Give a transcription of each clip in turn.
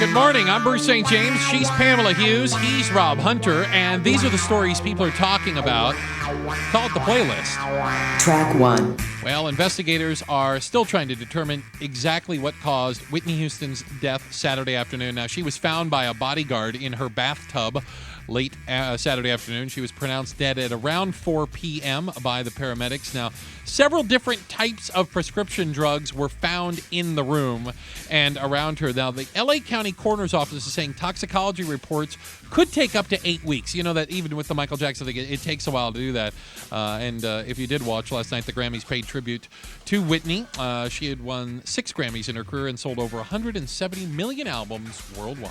Good morning. I'm Bruce St. James. She's Pamela Hughes. He's Rob Hunter. And these are the stories people are talking about. Call it the playlist. Track 1. Well, investigators are still trying to determine exactly what caused Whitney Houston's death Saturday afternoon. Now, she was found by a bodyguard in her bathtub late Saturday afternoon. She was pronounced dead at around 4 p.m. by the paramedics. Now, several different types of prescription drugs were found in the room and around her. Now, the L.A. County Coroner's Office is saying toxicology reports could take up to 8 weeks. You know that even with the Michael Jackson thing, it takes a while to do that. And if you did watch last night, the Grammys paid tribute to Whitney. She had won 6 Grammys in her career and sold over 170 million albums worldwide.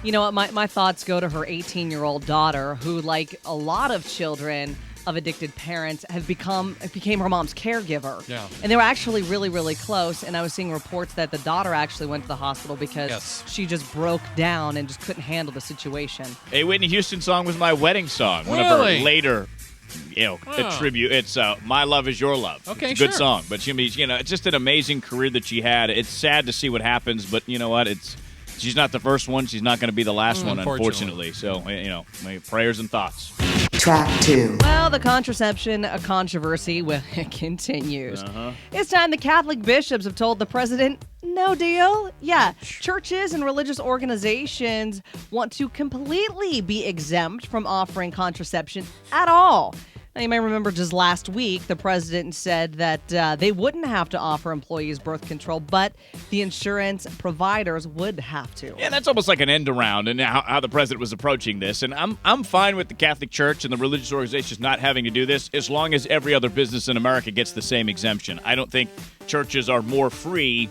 You know what? My thoughts go to her 18-year-old daughter, who, like a lot of children of addicted parents, became her mom's caregiver. Yeah. And they were actually really, really close. And I was seeing reports that the daughter actually went to the hospital because she just broke down and just couldn't handle the situation. A Whitney Houston song was my wedding song. One Really? of her later, a tribute. It's My Love Is Your Love. Okay, it's a good sure. song. But it's just an amazing career that she had. It's sad to see what happens, but you know what? She's not the first one. She's not going to be the last one, unfortunately. So, my prayers and thoughts. Track 2. Well, the contraception controversy continues. It's time the Catholic bishops have told the president, no deal. Yeah, churches and religious organizations want to completely be exempt from offering contraception at all. Now, you may remember just last week, the president said that they wouldn't have to offer employees birth control, but the insurance providers would have to. Yeah, that's almost like an end around and how the president was approaching this. And I'm fine with the Catholic Church and the religious organizations not having to do this as long as every other business in America gets the same exemption. I don't think churches are more free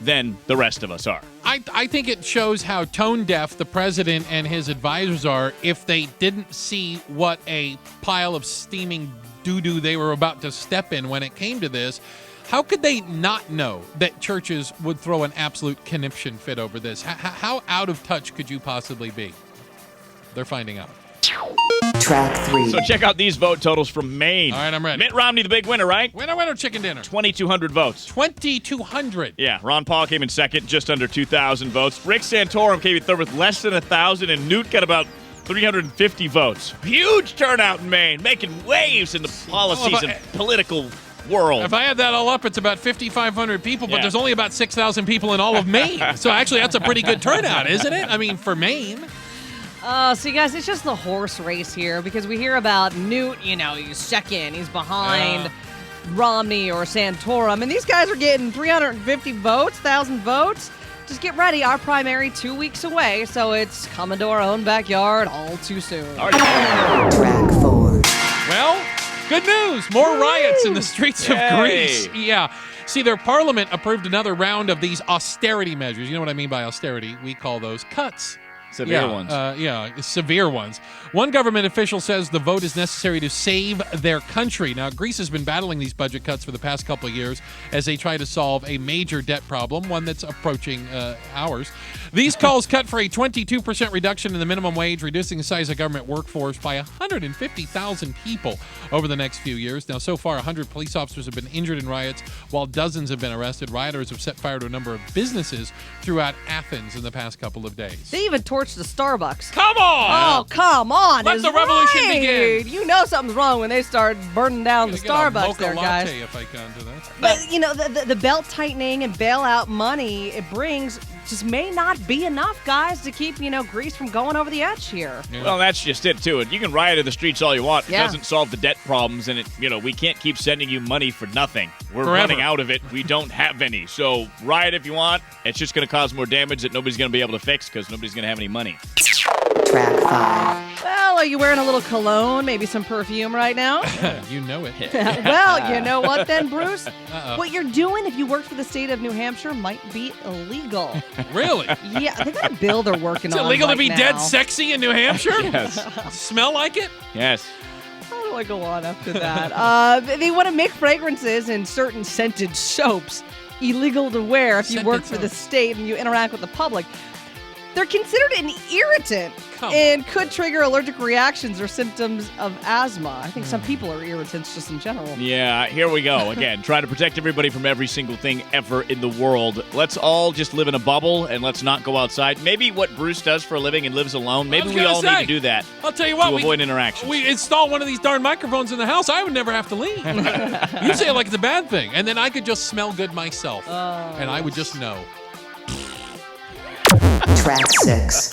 than the rest of us are. I think it shows how tone deaf the president and his advisors are if they didn't see what a pile of steaming doo-doo they were about to step in when it came to this. How could they not know that churches would throw an absolute conniption fit over this? How out of touch could you possibly be? They're finding out. Track 3. So check out these vote totals from Maine. All right, I'm ready. Mitt Romney, the big winner, right? Winner, chicken dinner. 2,200 votes. 2,200. Yeah, Ron Paul came in second, just under 2,000 votes. Rick Santorum came in third with less than 1,000, and Newt got about 350 votes. Huge turnout in Maine, making waves in the policies and political world. If I add that all up, it's about 5,500 people, but Yeah. there's only about 6,000 people in all of Maine. So actually, that's a pretty good turnout, isn't it? I mean, for Maine. So, you guys, it's just the horse race here because we hear about Newt, he's second, he's behind Romney or Santorum, and these guys are getting 350 votes, 1,000 votes. Just get ready, our primary 2 weeks away, so it's coming to our own backyard all too soon. Track 4. Well, good news. More riots in the streets of Yay. Greece. Yeah. See, their parliament approved another round of these austerity measures. You know what I mean by austerity? We call those cuts. Severe ones. Severe ones. One government official says the vote is necessary to save their country. Now, Greece has been battling these budget cuts for the past couple of years as they try to solve a major debt problem, one that's approaching ours. These calls cut for a 22% reduction in the minimum wage, reducing the size of government workforce by 150,000 people over the next few years. Now, so far, 100 police officers have been injured in riots, while dozens have been arrested. Rioters have set fire to a number of businesses throughout Athens in the past couple of days. They even torched the Starbucks. Come on! Oh, come on. Let it's the revolution right. begin. You know something's wrong when they start burning down the Get a Starbucks mocha there, guys. latte if I can do that. But, the belt tightening and bailout money it brings just may not be enough, guys, to keep, Greece from going over the edge here. Yeah. Well, that's just it, too. You can riot in the streets all you want. It Yeah. doesn't solve the debt problems, and we can't keep sending you money for nothing. We're Forever. running out of it. We don't have any. So riot if you want. It's just going to cause more damage that nobody's going to be able to fix because nobody's going to have any money. Track 5. Well, are you wearing a little cologne, maybe some perfume right now? You know it. Well, you know what then, Bruce? Uh-oh. What you're doing if you work for the state of New Hampshire might be illegal. Really? Yeah, they got a bill they're working It's on illegal right to be now. dead sexy in New Hampshire? Yes. Smell like it? Yes. How do I go on after that? They want to make fragrances and certain scented soaps illegal to wear if you Scented work for the soaps. state and you interact with the public. They're considered an irritant and could trigger allergic reactions or symptoms of asthma. I think some people are irritants just in general. Yeah, here we go. Again, trying to protect everybody from every single thing ever in the world. Let's all just live in a bubble and let's not go outside. Maybe what Bruce does for a living and lives alone, maybe we all need to do that. I'll tell you what, to avoid interactions. We install one of these darn microphones in the house, I would never have to leave. You say it like it's a bad thing, and then I could just smell good myself, and I would just know. Track 6.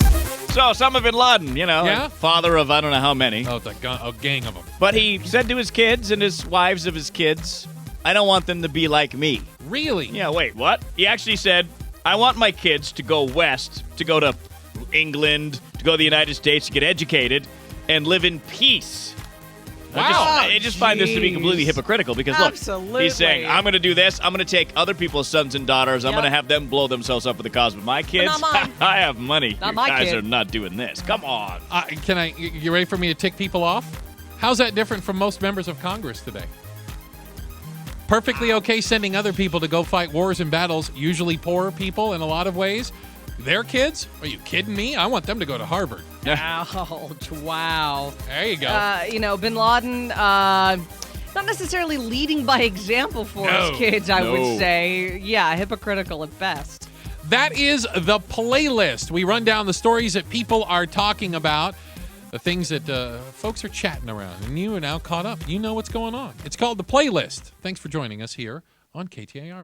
So, Osama bin Laden, father of I don't know how many. Oh, a gang of them. But he said to his kids and his wives of his kids, I don't want them to be like me. Really? Yeah, wait, what? He actually said, I want my kids to go west, to go to England, to go to the United States, to get educated, and live in peace. Wow. I just find this to be completely hypocritical because, look, Absolutely. he's saying, I'm going to do this. I'm going to take other people's sons and daughters. I'm going to have them blow themselves up for the cause. But my kids, not mine. I have money. Not you my guys kid. are not doing this. Come on. You ready for me to tick people off? How's that different from most members of Congress today? Perfectly okay sending other people to go fight wars and battles, usually poor people in a lot of ways. Their kids? Are you kidding me? I want them to go to Harvard. Ouch, wow. There you go. Bin Laden, not necessarily leading by example for his kids, I would say. Yeah, hypocritical at best. That is the playlist. We run down the stories that people are talking about, the things that folks are chatting around, and you are now caught up. You know what's going on. It's called the playlist. Thanks for joining us here on KTAR.